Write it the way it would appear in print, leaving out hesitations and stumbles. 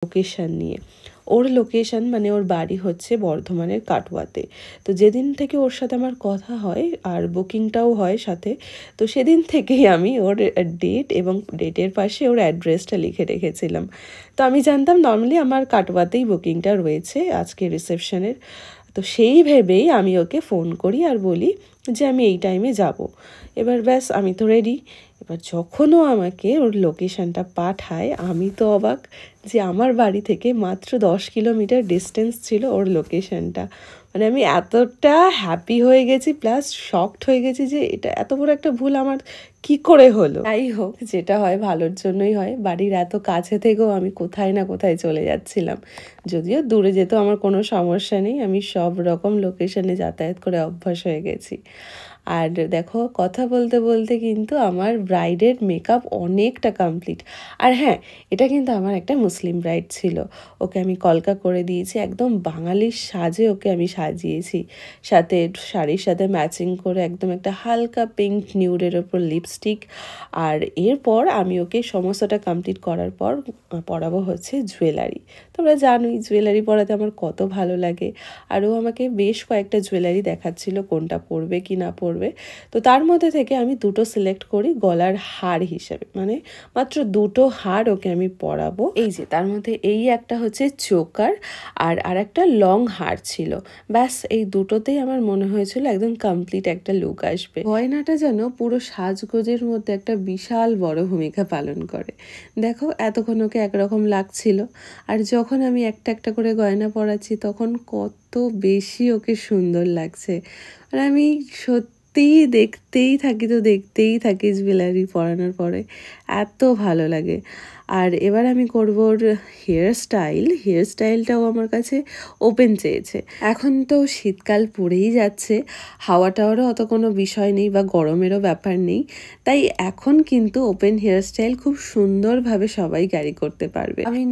Location নিয়ে। ওর location মানে ওর বাড়ি হচ্ছে বর্ধমানের কাটোয়াতে। তো যেদিন থেকে ওর সাথে আমার কথা হয় আর বুকিংটাও হয় সাথে, তো সেদিন থেকেই আমি ওর ডেট এবং ডেটের পাশে ওর অ্যাড্রেসটা লিখে রেখেছিলাম। তো আমি জানতাম নর্মালি আমার কাটোয়াতেই বুকিংটা রয়েছে আজকে রিসেপশনের। তো সেই ভেবেই আমি ওকে ফোন করি আর বলি যে আমি এই টাইমে যাব। এবার ব্যাস আমি তো রেডি। এবার যখনও আমাকে ওর লোকেশনটা পাঠায় আমি তো অবাক যে আমার বাড়ি থেকে মাত্র 10 কিলোমিটার ডিস্টেন্স ছিল ওর লোকেশনটা। মানে আমি এতটা হ্যাপি হয়ে গেছি প্লাস শকড হয়ে গেছি যে এটা এত বড় একটা ভুল আমার কি করে হলো। যাই হোক, যেটা হয় ভালোর জন্যই হয়। বাড়ির এত কাছে থেকেও আমি কোথায় না কোথায় চলে যাচ্ছিলাম। যদিও দূরে যেত আমার কোনো সমস্যা নেই, আমি সব রকম লোকেশনে যাতায়াত করে অভ্যাস হয়ে গেছি। আর দেখো, কথা বলতে বলতে কিন্তু আমার ব্রাইডের মেকআপ অনেকটা কমপ্লিট। আর হ্যাঁ, এটা কিন্তু আমার একটা মুসলিম ব্রাইড ছিল। ওকে আমি কলকা করে দিয়েছি, একদম বাঙালির সাজে ওকে আমি সাজিয়েছি। সাথে শাড়ির সাথে ম্যাচিং করে একদম একটা হালকা পিঙ্ক নিউডের ওপর লিপস্টিক। আর এরপর আমি ওকে সমস্তটা কমপ্লিট করার পর পরাবো হচ্ছে জুয়েলারি। তোমরা জানোই জুয়েলারি পরাতে আমার কত ভালো লাগে। আর ও আমাকে বেশ কয়েকটা জুয়েলারি দেখাচ্ছিল কোনটা পরবে কি না পরবে। তো তার মধ্যে থেকে আমি দুটো সিলেক্ট করি গলার হার হিসেবে, মানে মাত্র দুটো হার ওকে আমি পরাবো। এই যে তার মধ্যে এই একটা হচ্ছে চোকার আর একটা লং হার ছিল। ব্যাস এই দুটোতেই আমার মনে হয়েছিল একদম কমপ্লিট একটা লুক আসবে। গয়নাটা যেন পুরো সাজগোজের মধ্যে একটা বিশাল বড় ভূমিকা পালন করে। দেখো এতক্ষণ ওকে একরকম লাগছিল, আর যখন আমি একটা একটা করে গয়না পরাচ্ছি তখন কত বেশি ওকে সুন্দর লাগছে। আর আমি সত্যিই দেখতেই থাকি জুয়েলারি পরানোর পরে, এত ভালো লাগে। আর এবার আমি করবো ওর হেয়ার স্টাইলটাও আমার কাছে ওপেন চেয়েছে। এখন তো শীতকাল পড়েই যাচ্ছে, হাওয়া টাওয়ারও অত কোনো বিষয় নেই বা গরমেরও ব্যাপার নেই, তাই এখন কিন্তু ওপেন হেয়ার স্টাইল খুব সুন্দরভাবে সবাই ক্যারি করতে পারবে। আমি